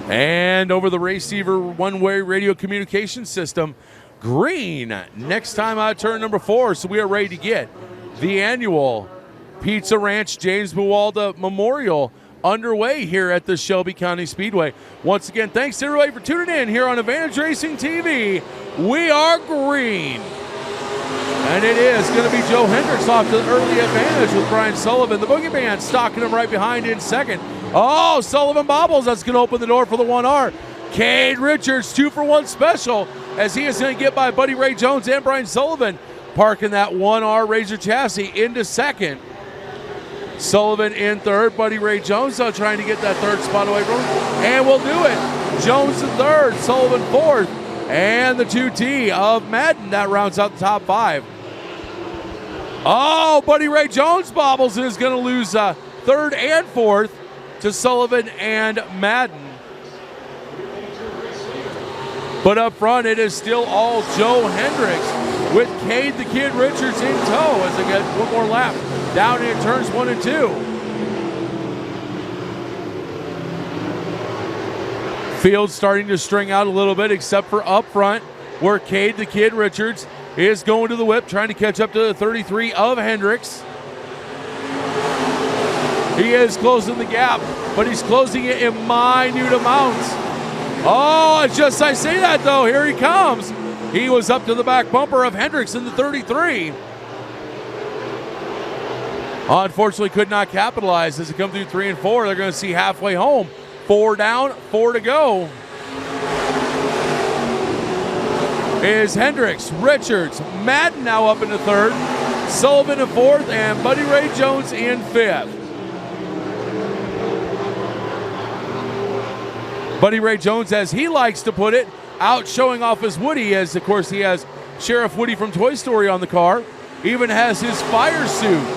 And over the receiver one-way radio communication system, green. Next time out, turn number 4. So we are ready to get the annual Pizza Ranch James Buwalda Memorial underway here at the Shelby County Speedway. Once again, thanks to everybody for tuning in here on Advantage Racing TV. We are green. And it is going to be Joe Hendricks off to the early advantage with Brian Sullivan. The Boogeyman stalking him right behind in second. Oh, Sullivan bobbles. That's going to open the door for the 1R. Cade Richards, 2-for-1 special, as he is going to get by Buddy Ray Jones and Brian Sullivan, parking that 1R Razor chassis into second. Sullivan in third. Buddy Ray Jones trying to get that third spot away from him. And we'll do it. Jones in third, Sullivan fourth, and the 2T of Madden. That rounds out the top 5. Oh, Buddy Ray Jones bobbles and is going to lose third and fourth to Sullivan and Madden. But up front, it is still all Joe Hendricks with Cade the Kid Richards in tow as they get one more lap down in turns 1 and 2. Field starting to string out a little bit, except for up front, where Cade the Kid Richards is going to the whip, trying to catch up to the 33 of Hendricks. He is closing the gap, but he's closing it in minute amounts. Oh, it's just I say that, though. Here he comes. He was up to the back bumper of Hendricks in the 33. Unfortunately, could not capitalize as they come through 3 and 4. They're going to see halfway home. 4 down, 4 to go. Is Hendricks, Richards, Madden now up into third, Sullivan in fourth, and Buddy Ray Jones in fifth. Buddy Ray Jones, as he likes to put it, out showing off his Woody, as of course he has Sheriff Woody from Toy Story on the car. Even has his fire suit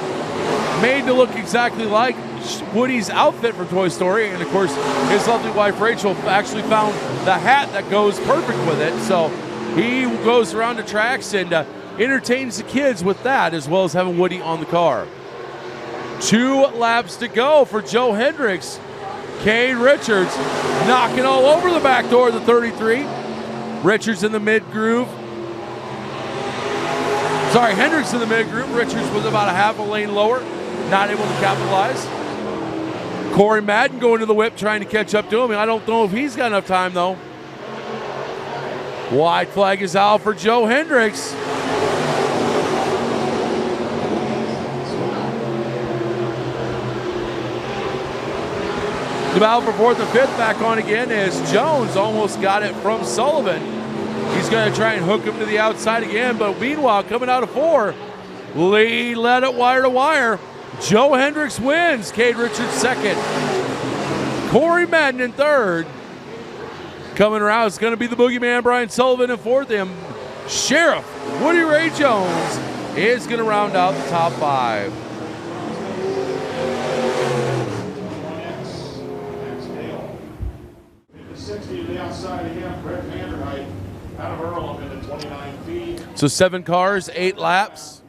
made to look exactly like Woody's outfit from Toy Story. And of course, his lovely wife Rachel actually found the hat that goes perfect with it. So he goes around the tracks and entertains the kids with that, as well as having Woody on the car. 2 laps to go for Joe Hendricks. Cade Richards knocking all over the back door of the 33. Richards in the mid-groove. Sorry, Hendricks in the mid-groove. Richards was about a half a lane lower, not able to capitalize. Corey Madden going to the whip, trying to catch up to him. I don't know if he's got enough time, though. White flag is out for Joe Hendricks. The battle for 4th and 5th back on again as Jones almost got it from Sullivan. He's going to try and hook him to the outside again, but meanwhile, coming out of 4, Lee led it wire to wire. Joe Hendricks wins. Cade Richards second. Corey Madden in third. Coming around is going to be the Boogeyman Brian Sullivan in fourth, and Sheriff Woody Ray Jones is going to round out the top 5. So 7 cars, 8 laps.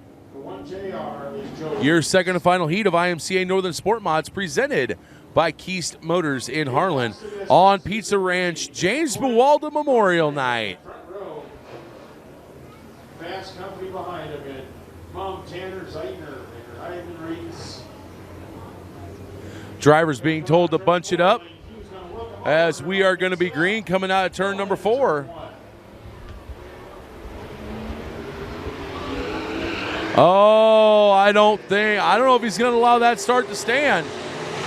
Your second and final heat of IMCA Northern Sportmods, presented by Keast Motors in Harlan on Pizza Ranch James Buwalda Memorial Night. Fast company behind him, and Mom Tanner Zeitner, Ivan Reeds. Drivers being told to bunch it up as we are going to be green coming out of turn number 4. Oh, I don't know if he's going to allow that start to stand.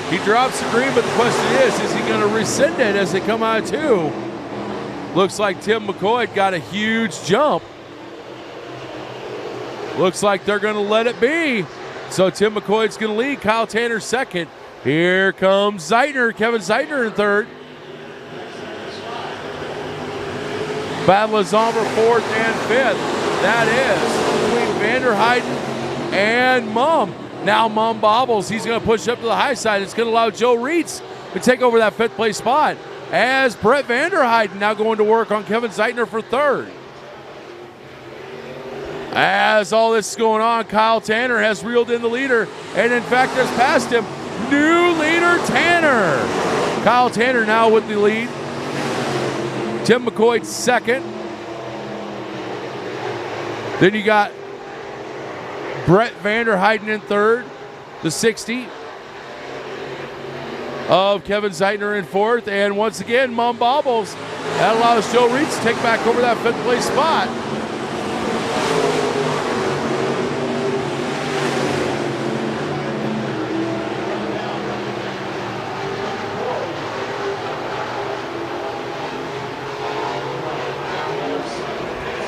He drops the green, but the question is he going to rescind it as they come out of 2? Looks like Tim McCoy got a huge jump. Looks like they're going to let it be. So Tim McCoy's going to lead. Kyle Tanner second. Here comes Zeitner, Kevin Zeitner in third. Battle is on for 4th and 5th. That is between Vander Heiden and Mum. Now Mum bobbles. He's going to push up to the high side. It's going to allow Joe Reitz to take over that 5th place spot, as Brett Vander Heiden now going to work on Kevin Zeitner for 3rd. As all this is going on, Kyle Tanner has reeled in the leader, and in fact has passed him. New leader Tanner. Kyle Tanner now with the lead Tim McCoy second. Then you got Brett Vanderheiden in third. The 60 of Kevin Zeitner in fourth. And once again, Mom Bobbles. That allows Joe Reitz to take back over that fifth place spot.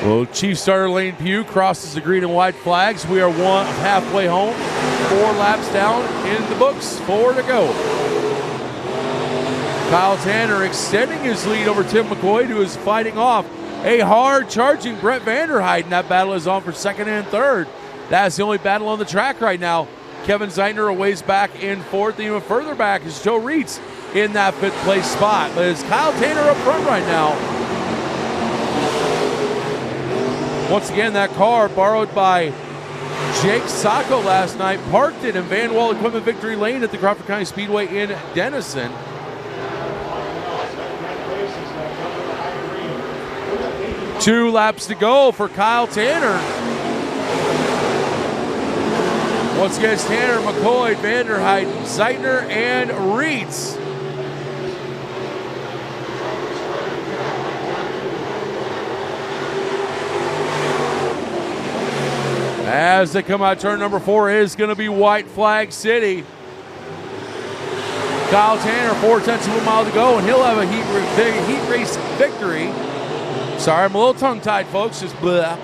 Well, Chief Starter Lane Pugh crosses the green and white flags. We are halfway home. 4 laps down in the books. 4 to go. Kyle Tanner extending his lead over Tim McCoy, who is fighting off a hard-charging Brett Vanderheiden. That battle is on for second and third. That's the only battle on the track right now. Kevin Zeitner a ways back in fourth. Even further back is Joe Reitz in that fifth place spot. But it's Kyle Tanner up front right now. Once again, that car borrowed by Jake Sacco last night, parked it in Van Wall Equipment Victory Lane at the Crawford County Speedway in Denison. 2 laps to go for Kyle Tanner. Once again, it's Tanner, McCoy, Vanderheiden, Zeitner, and Reitz. As they come out, turn number 4 is going to be White Flag City. Kyle Tanner, 4/10 of a mile to go, and he'll have a heat race victory. Sorry, I'm a little tongue-tied, folks. Just blah.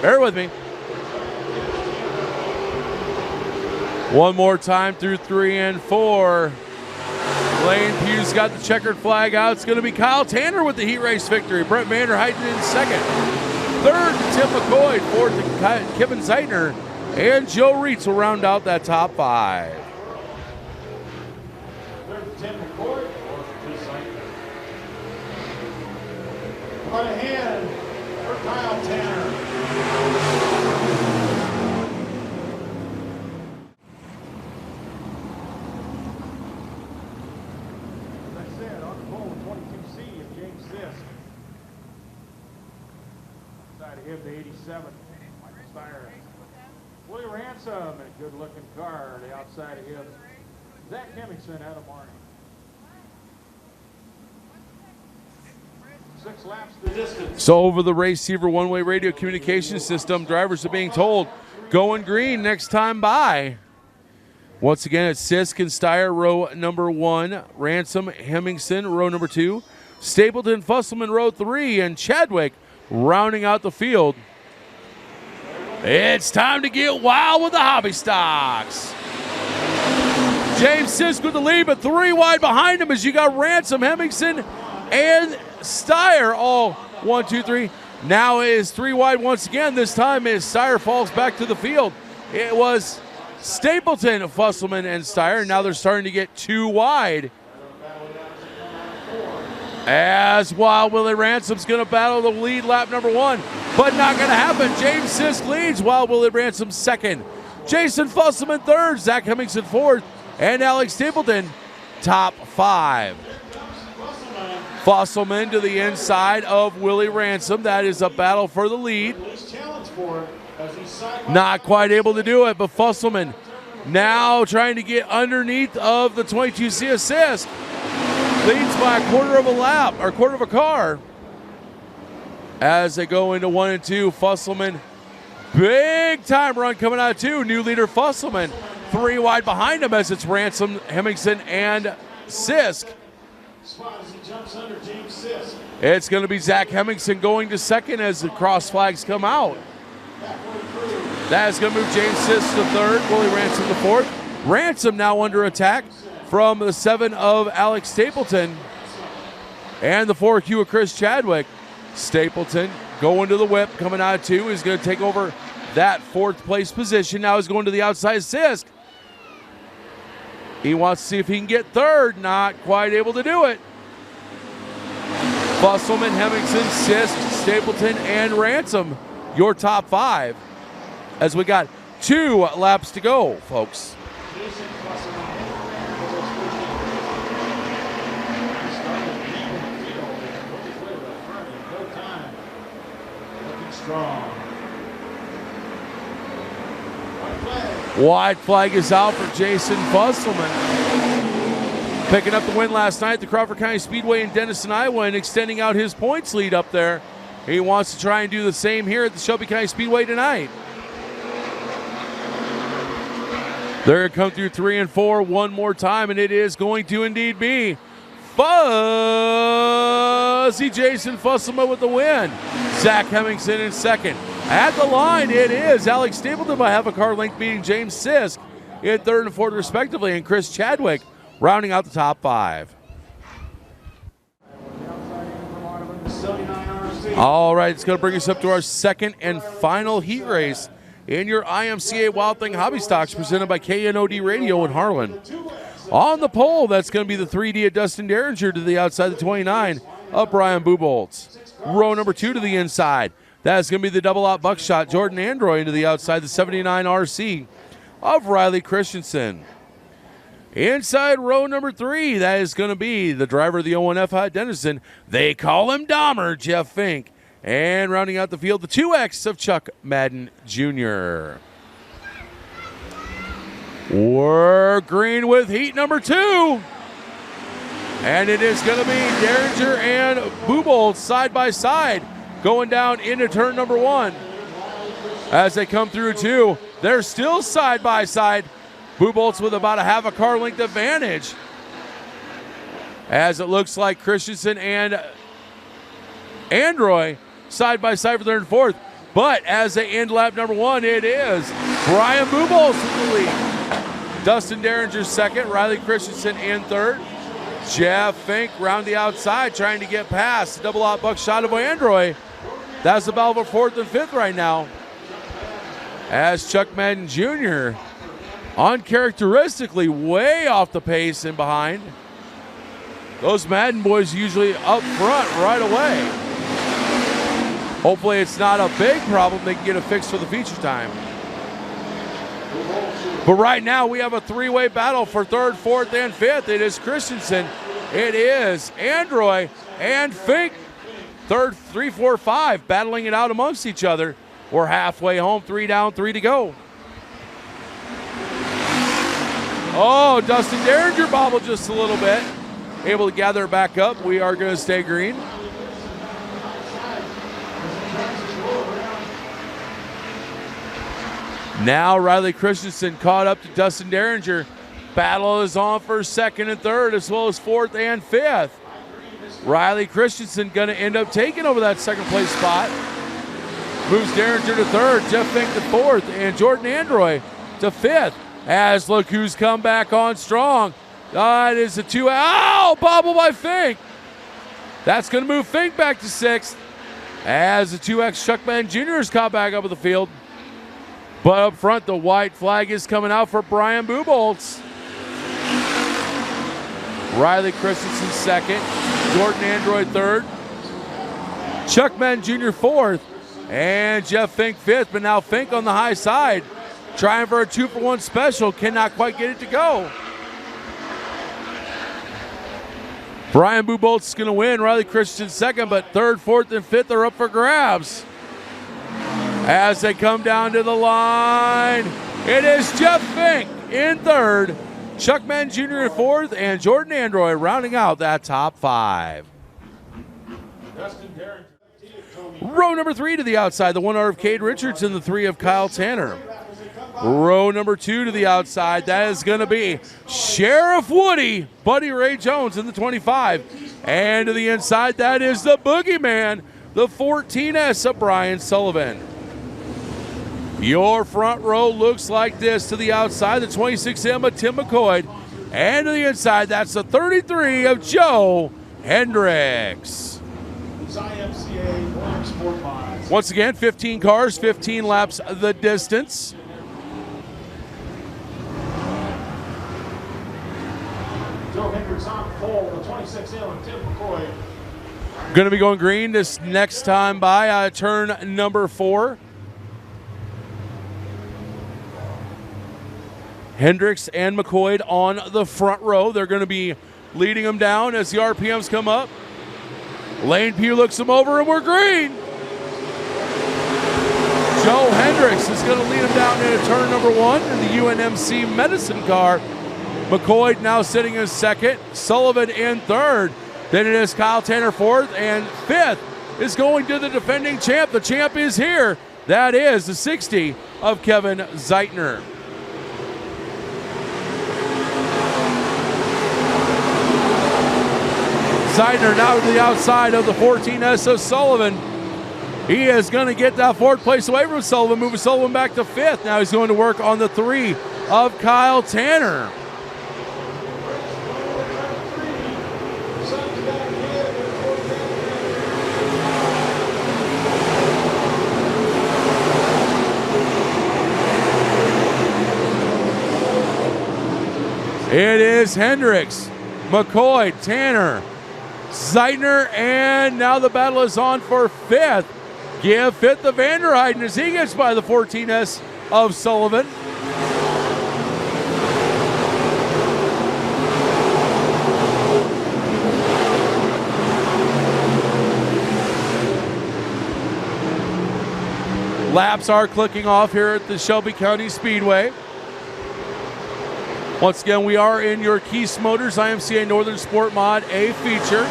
Bear with me. One more time through 3 and 4. Lane Pugh's got the checkered flag out. It's going to be Kyle Tanner with the heat race victory. Brett Vanderheiden in second. Third to Tim McCoy, fourth to Kevin Zeitner, and Joe Reitz will round out that top 5. Third to Tim McCoy, fourth to Zeitner. Right ahead for Kyle Tanner. As I said, on the pole, 22C of James Sisk. Side of him, the 87, Spire. Willie Ransom, a good-looking car. The outside of him, Zach Hemmingson out of Marnie. 6 laps the distance. So over the Receiver one-way radio communication system, drivers are being told, going green next time by. Once again, it's Sisk and Steyer, row number 1. Ransom, Hemmingson, row number 2. Stapleton, Fusselman, row 3. And Chadwick rounding out the field. It's time to get wild with the hobby stocks. James Sisk with the lead, but 3 wide behind him as you got Ransom, Hemmingson, and Steyer all 1, 2, 3. Now it is 3 wide once again. This time as Steyer falls back to the field. It was Stapleton, Fusselman, and Steyer. Now they're starting to get 2 wide. As Wild Willie Ransom's going to battle the lead lap number 1, but not going to happen. James Sisk leads, Wild Willie Ransom second. Jason Fusselman third, Zach Hemmingson fourth, and Alex Stapleton top 5. Fusselman to the inside of Willie Ransom. That is a battle for the lead. Not quite able to do it, but Fusselman now trying to get underneath of the 22C assist. Leads by a quarter of a lap, or quarter of a car. As they go into 1 and 2, Fusselman, big time run coming out of 2. New leader Fusselman, 3 wide behind him as it's Ransom, Hemmingson, and Sisk. It's going to be Zach Hemmingson going to second as the cross flags come out. That is going to move James Sisk to third, Willie Ransom to fourth. Ransom now under attack from the 7 of Alex Stapleton and the 4Q of Chris Chadwick. Stapleton going to the whip, coming out of 2. He's going to take over that 4th place position. Now he's going to the outside Sisk. He wants to see if he can get third. Not quite able to do it. Fusselman, Hemmingson, Sisk, Stapleton, and Ransom, your top 5. As we got 2 laps to go, folks. strong. White flag is out for Jason Fusselman. Picking up the win last night at the Crawford County Speedway in Denison, Iowa, and extending out his points lead up there. He wants to try and do the same here at the Shelby County Speedway tonight. They're going to come through 3 and 4 one more time, and it is going to indeed be Fuzzy Jason Fusselman with the win. Zach Hemmingson in second. At the line, it is Alex Stapleton by half a car length beating James Sisk in third and fourth respectively, and Chris Chadwick rounding out the top 5. All right, it's going to bring us up to our second and final heat race in your IMCA Wild Thing Hobby Stocks presented by KNOD Radio in Harlan. On the pole, that's going to be the 3D of Dustin Derringer to the outside, the 29 of Brian Buboltz. Row number 2 to the inside. That's going to be the double-out buckshot, Jordan Androy, into the outside, the 79 RC of Riley Christensen. Inside row number 3, that is going to be the driver of the 01F Hot Denison. They call him Dahmer, Jeff Fink. And rounding out the field, the 2X of Chuck Madden Jr. We're green with heat number 2. And it is going to be Derringer and Buboltz side by side going down into turn number 1. As they come through 2, they're still side by side. Buboltz with about a half a car length advantage. As it looks like Christensen and Androy side by side for third and fourth. But as they end lap number 1, it is Brian Buboltz with the lead. Dustin Derringer second, Riley Christensen in third. Jeff Fink round the outside trying to get past the double out buckshot of Androy. That's the battle for fourth and fifth right now. As Chuck Madden Jr. uncharacteristically way off the pace and behind. Those Madden boys usually up front right away. Hopefully it's not a big problem. They can get it fixed for the feature time. But right now we have a 3-way battle for third, fourth, and fifth. It is Christensen, it is Androy, and Fink. Third, 3, 4, 5, battling it out amongst each other. We're halfway home, 3 down, 3 to go. Oh, Dustin Derringer bobbled just a little bit. Able to gather it back up. We are going to stay green. Now Riley Christensen caught up to Dustin Derringer. Battle is on for second and third, as well as fourth and fifth. Riley Christensen going to end up taking over that second place spot. Moves Derringer to third, Jeff Fink to fourth, and Jordan Androy to fifth. As look who's come back on strong. It is a 2. Oh, bobble by Fink. That's going to move Fink back to sixth. As the 2X Chuck Madden Jr. is caught back up at the field. But up front, the white flag is coming out for Brian Buboltz. Riley Christensen second. Jordan Androy third. Chuck Madden Jr. fourth. And Jeff Fink fifth. But now Fink on the high side. Trying for a 2-for-1 special. Cannot quite get it to go. Brian Buboltz is going to win. Riley Christensen second. But third, fourth, and fifth are up for grabs. As they come down to the line, it is Jeff Fink in third, Chuck Madden Jr. in fourth, and Jordan Androy rounding out that top 5. Row number 3 to the outside, the 1R of Cade Richards and the 3 of Kyle Tanner. Row number 2 to the outside, that is going to be Sheriff Woody, Buddy Ray Jones in the 25. And to the inside, that is the boogeyman, the 14S of Brian Sullivan. Your front row looks like this to the outside, the 26M of Tim McCoy. And to the inside, that's the 33 of Joe Hendricks. Once again, 15 cars, 15 laps the distance. Joe Hendricks on pole, the 26M of Tim McCoy. Going to be going green this next time by turn number 4. Hendricks and McCoy on the front row. They're going to be leading them down as the RPMs come up. Lane Pugh looks them over, and we're green. Joe Hendricks is going to lead him down into turn number 1 in the UNMC medicine car. McCoy now sitting in second, Sullivan in third. Then it is Kyle Tanner fourth, and fifth is going to the defending champ. The champ is here. That is the 60 of Kevin Zeitner. Zeitner now to the outside of the 14S of Sullivan. He is going to get that fourth place away from Sullivan, moving Sullivan back to fifth. Now he's going to work on the 3 of Kyle Tanner. It is Hendricks, McCoy, Tanner, Zeitner, and now the battle is on for fifth. Give fifth to Vanderheiden as he gets by the 14S of Sullivan. Laps are clicking off here at the Shelby County Speedway. Once again, we are in your Keith Motors IMCA Northern Sportmod A feature.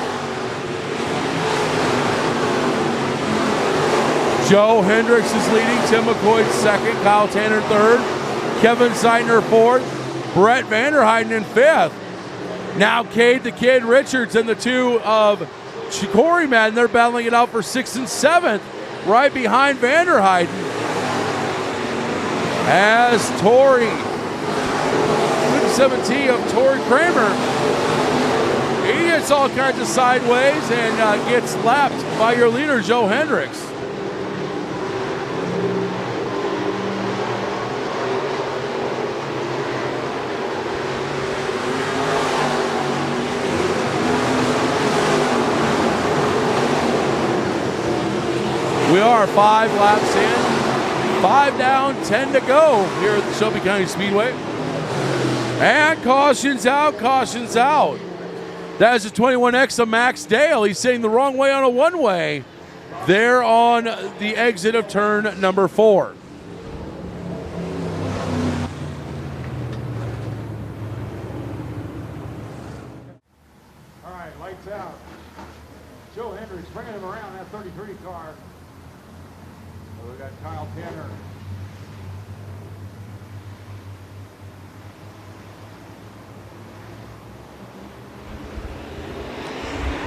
Joe Hendricks is leading, Tim McCoy second, Kyle Tanner third, Kevin Zeitner fourth, Brett Vanderheiden in fifth. Now Cade the Kid Richards and the 2 of Corey Madden, they're battling it out for 6th and 7th, right behind Vanderheiden. As Torrey 17 of Torrey Kramer. He gets all kinds of sideways and gets lapped by your leader, Joe Hendricks. We are 5 laps in, 5 down, 10 to go here at the Shelby County Speedway. And cautions out, cautions out. That is the 21X of Max Dale. He's sitting the wrong way on a one-way there on the exit of turn number 4. All right, lights out. Joe Hendricks bringing him around that 33 car. So we got Kyle Tanner.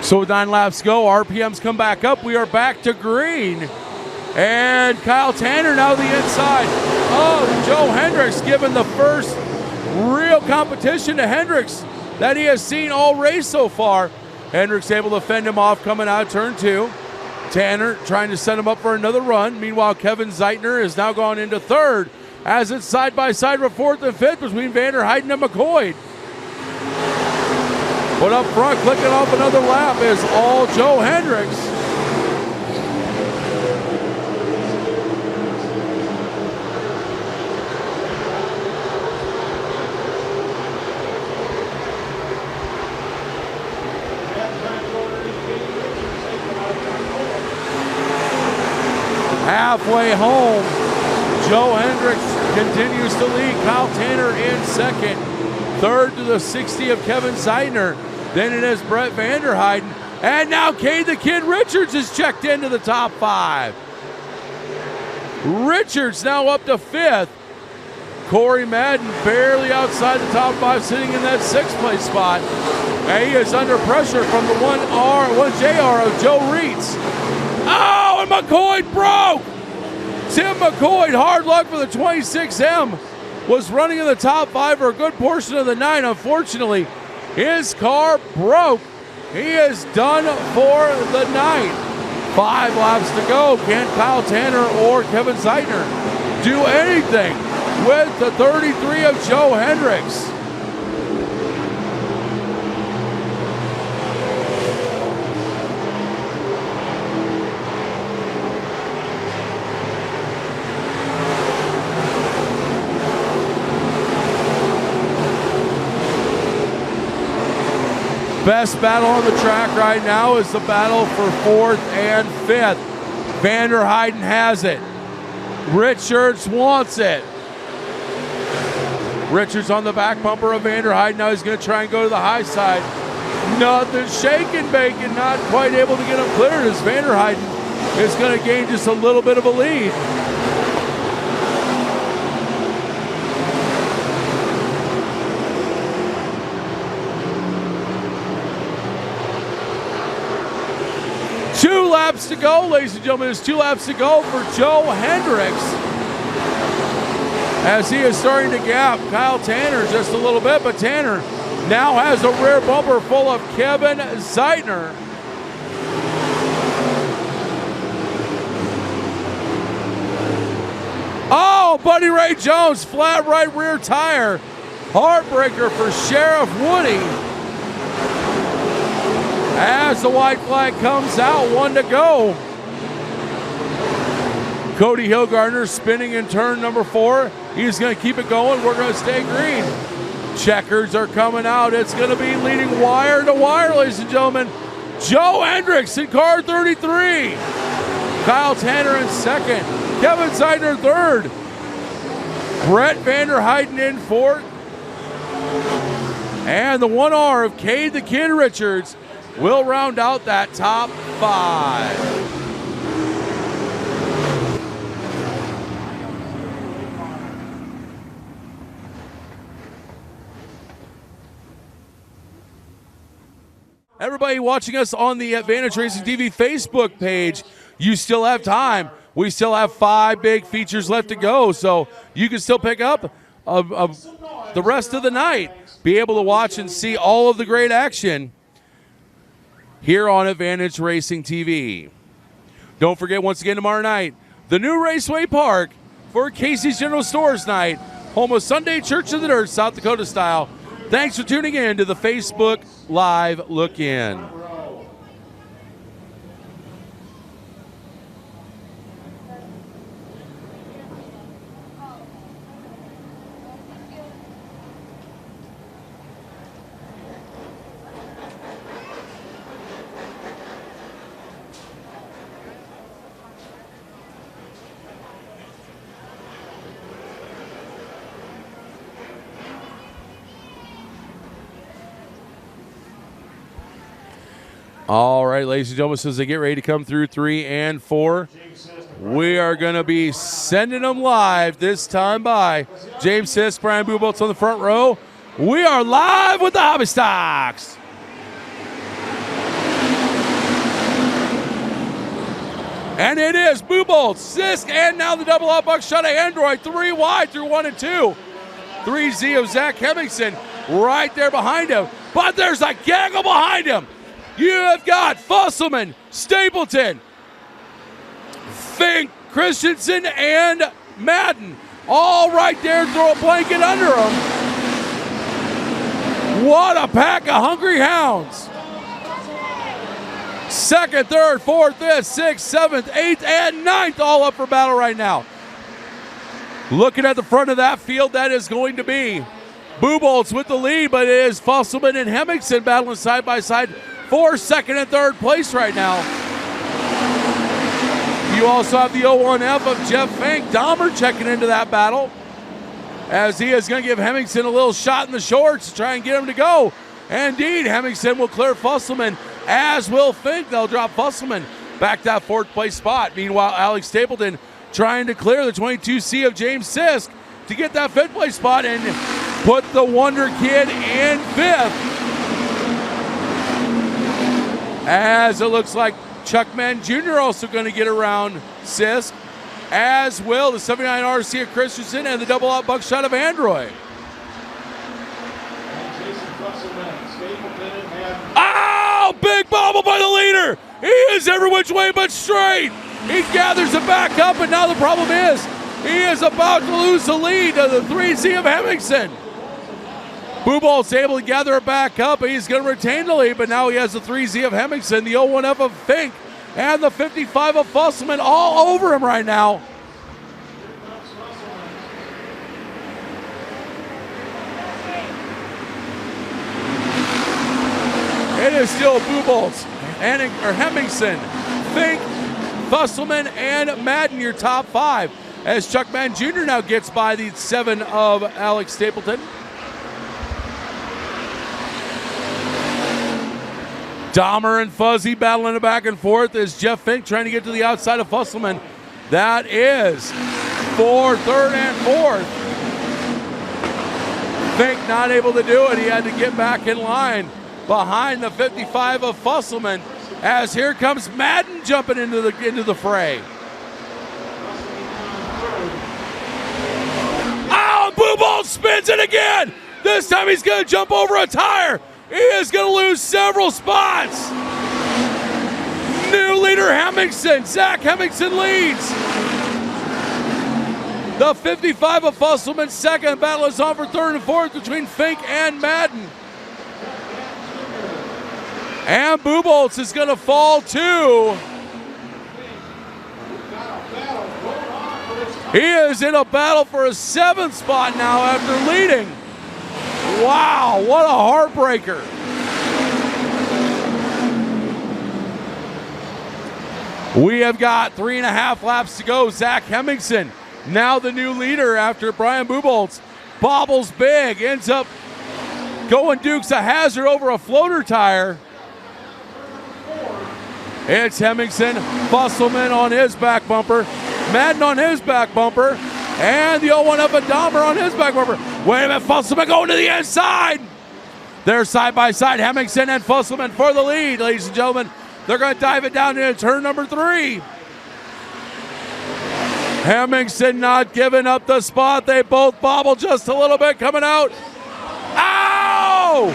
So with 9 laps to go, RPMs come back up. We are back to green. And Kyle Tanner now the inside of Joe Hendricks, giving the first real competition to Hendricks that he has seen all race so far. Hendricks able to fend him off coming out of turn 2. Tanner trying to set him up for another run. Meanwhile, Kevin Zeitner has now gone into third as it's side by side for 4th and 5th between Vanderheiden and McCoy. But up front, clicking off another lap is all Joe Hendricks. Halfway home, Joe Hendricks continues to lead. Kyle Tanner in second. Third to the 60 of Kevin Zeitner. Then it is Brett Vanderheiden. And now Cade the Kid Richards is checked into the top 5. Richards now up to 5th. Corey Madden barely outside the top 5, sitting in that 6th place spot. And he is under pressure from the 1JR of Joe Reitz. Oh, and McCoy broke! Tim McCoy, hard luck for the 26M, was running in the top 5 for a good portion of the night. Unfortunately, his car broke. He is done for the night. 5 laps to go. Can Kyle Tanner or Kevin Zeitner do anything with the 33 of Joe Hendricks? Best battle on the track right now is the battle for 4th and 5th. Vanderheiden has it. Richards wants it. Richards on the back bumper of Vanderheiden. Now he's going to try and go to the high side. Nothing shaking, bacon. Not quite able to get him cleared as Vanderheiden is going to gain just a little bit of a lead. Two laps to go, ladies and gentlemen. There's 2 laps to go for Joe Hendricks, as he is starting to gap Kyle Tanner just a little bit, but Tanner now has a rear bumper full of Kevin Zeitner. Oh, Buddy Ray Jones, flat right rear tire. Heartbreaker for Sheriff Woody. As the white flag comes out, 1 to go. Cody Hillgardner spinning in turn number 4. He's going to keep it going. We're going to stay green. Checkers are coming out. It's going to be leading wire to wire, ladies and gentlemen. Joe Hendricks in car 33. Kyle Tanner in second. Kevin Zeitner third. Brett Vanderheiden in fourth. And the 1R of Cade the Kid Richards will round out that top 5. Everybody watching us on the Advantage Racing TV Facebook page, you still have time. We still have 5 big features left to go, so you can still pick up the rest of the night, be able to watch and see all of the great action here on Advantage Racing TV. Don't forget, once again, tomorrow night, the new Raceway Park for Casey's General Stores night, home of Sunday Church of the Dirt, South Dakota style. Thanks for tuning in to the Facebook Live Look-In. All right, ladies and gentlemen, as they get ready to come through 3 and 4, we are going to be sending them live this time by James Sisk, Brian Buboltz on the front row. We are live with the Hobby Stocks. And it is Buboltz, Sisk, and now the double up buckshot of Android, 3 wide through 1 and 2. 3Z of Zach Hemmingson right there behind him, but there's a gaggle behind him. You have got Fusselman, Stapleton, Fink, Christensen, and Madden all right there. Throw a blanket under them. What a pack of hungry hounds. 2nd, 3rd, 4th, 5th, 6th, 7th, 8th, and 9th all up for battle right now. Looking at the front of that field, that is going to be Buboltz with the lead, but it is Fusselman and Hemmingson battling side by side for 2nd and 3rd place right now. You also have the 01F of Jeff Fink. Dahmer checking into that battle, as he is going to give Hemmingson a little shot in the shorts to try and get him to go. And indeed, Hemmingson will clear Fusselman, as will Fink. They'll drop Fusselman back that 4th place spot. Meanwhile, Alex Stapleton trying to clear the 22C of James Sisk to get that 5th place spot and put the Wonder Kid in 5th. As it looks like Chuck Mann Jr. also going to get around Sisk, as will the 79 RC of Christensen and the double out buckshot of Android. Oh, big bobble by the leader. He is every which way but straight. He gathers it back up, and now the problem is he is about to lose the lead to the 3Z of Hemmingson. Buboltz able to gather it back up. He's going to retain the lead, but now he has the 3Z of Hemmingson, the 01F of Fink, and the 55 of Fusselman all over him right now. It is still Buboltz and Hemmingson, Fink, Fusselman, and Madden, your top 5. as Chuck Mann Jr. now gets by the 7 of Alex Stapleton. Dahmer and Fuzzy battling it back and forth as Jeff Fink trying to get to the outside of Fusselman. That is for third and fourth. Fink not able to do it. He had to get back in line behind the 55 of Fusselman as here comes Madden jumping into the fray. Oh, Bubolt spins it again. This time he's going to jump over a tire. He is going to lose several spots. New leader Hemmingson. Zach Hemmingson leads. The 55 of Fusselman second. Battle is on for third and fourth between Fink and Madden. And Buboltz is going to fall too. He is in a battle for a 7th spot now after leading. Wow, what a heartbreaker. We have got 3.5 laps to go. Zach Hemmingson, now the new leader after Brian Buboltz bobbles big, ends up going Dukes a hazard over a floater tire. It's Hemmingson, Fusselman on his back bumper, Madden on his back bumper, and the 0-1 up and Dahmer on his back bumper. Wait a minute, Fusselman going to the inside. They're side by side, Hemmingson and Fusselman for the lead, ladies and gentlemen. They're going to dive it down into turn number 3. Hemmingson not giving up the spot. They both bobble just a little bit coming out. Ow!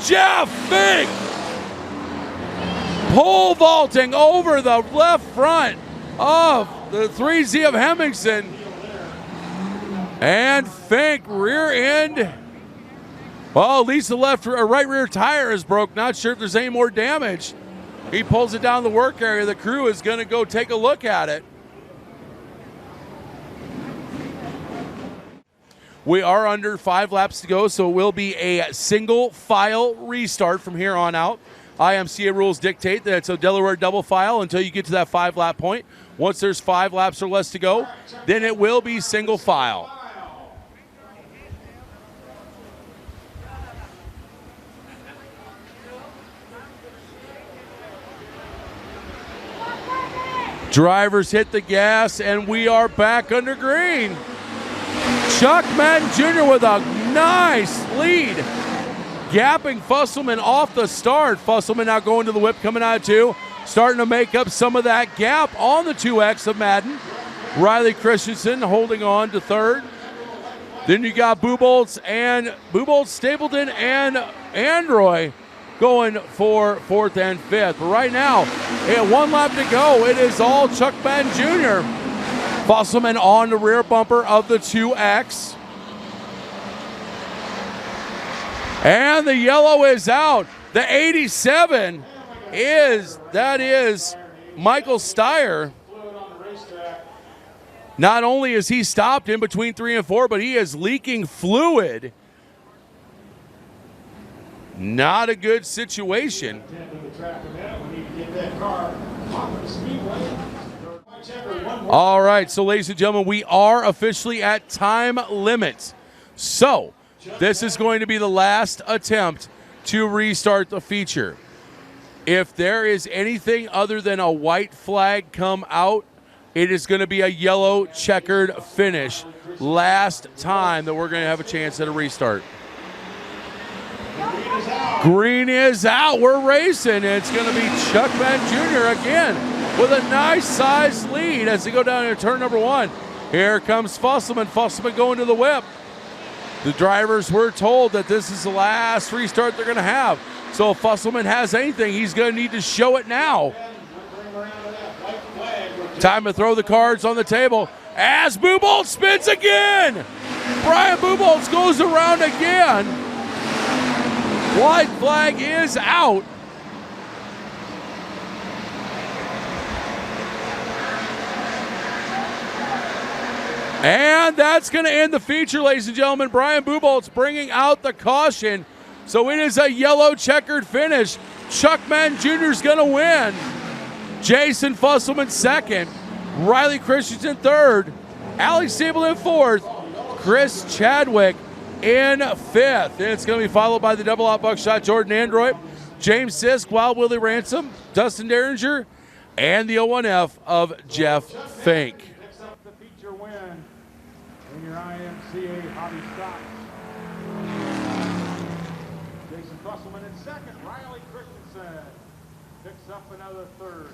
Jeff Fink pole vaulting over the left front of the 3Z of Hemmingson. And Fink rear end. Well, at least the left or right rear tire is broke. Not sure if there's any more damage. He pulls it down the work area. The crew is going to go take a look at it. We are under 5 laps to go, so it will be a single file restart from here on out. IMCA rules dictate that it's a Delaware double file until you get to that 5 lap point. Once there's 5 laps or less to go, then it will be single file. Drivers hit the gas, and we are back under green. Chuck Madden Jr. with a nice lead, gapping Fusselman off the start. Fusselman now going to the whip, coming out of 2, starting to make up some of that gap on the 2X of Madden. Riley Christensen holding on to third. Then you got Buboltz, Stapleton, and Androy going for 4th and 5th. But right now, at 1 lap to go, it is all Chuck Madden Jr. Fusselman on the rear bumper of the 2X. And the yellow is out. The 87 is Michael Steyer. Not only is he stopped in between 3 and 4, but he is leaking fluid. Not a good situation. All right, so ladies and gentlemen, we are officially at time limit. So this is going to be the last attempt to restart the feature. If there is anything other than a white flag come out, it is going to be a yellow checkered finish. Last time that we're going to have a chance at a restart. Green is out. We're racing. It's going to be Chuck Madden Jr. again with a nice size lead as they go down into turn number 1. Here comes Fusselman. Fusselman going to the whip. The drivers were told that this is the last restart they're going to have. So if Fusselman has anything, he's going to need to show it now. Time to throw the cards on the table as Buboltz spins again. Brian Buboltz goes around again. White flag is out. And that's going to end the feature, ladies and gentlemen. Brian Buboltz bringing out the caution. So it is a yellow checkered finish. Chuck Madden Jr. is going to win. Jason Fusselman second. Riley Christensen third. Alex Sable in fourth. Chris Chadwick in fifth. And it's going to be followed by the double out buckshot Jordan Android, James Sisk, Wild Willie Ransom, Dustin Derringer, and the 01F of Jeff Fink. Picks up the feature win in your IMCA Hobby Stock. Jason Fusselman in second. Riley Christensen picks up another third.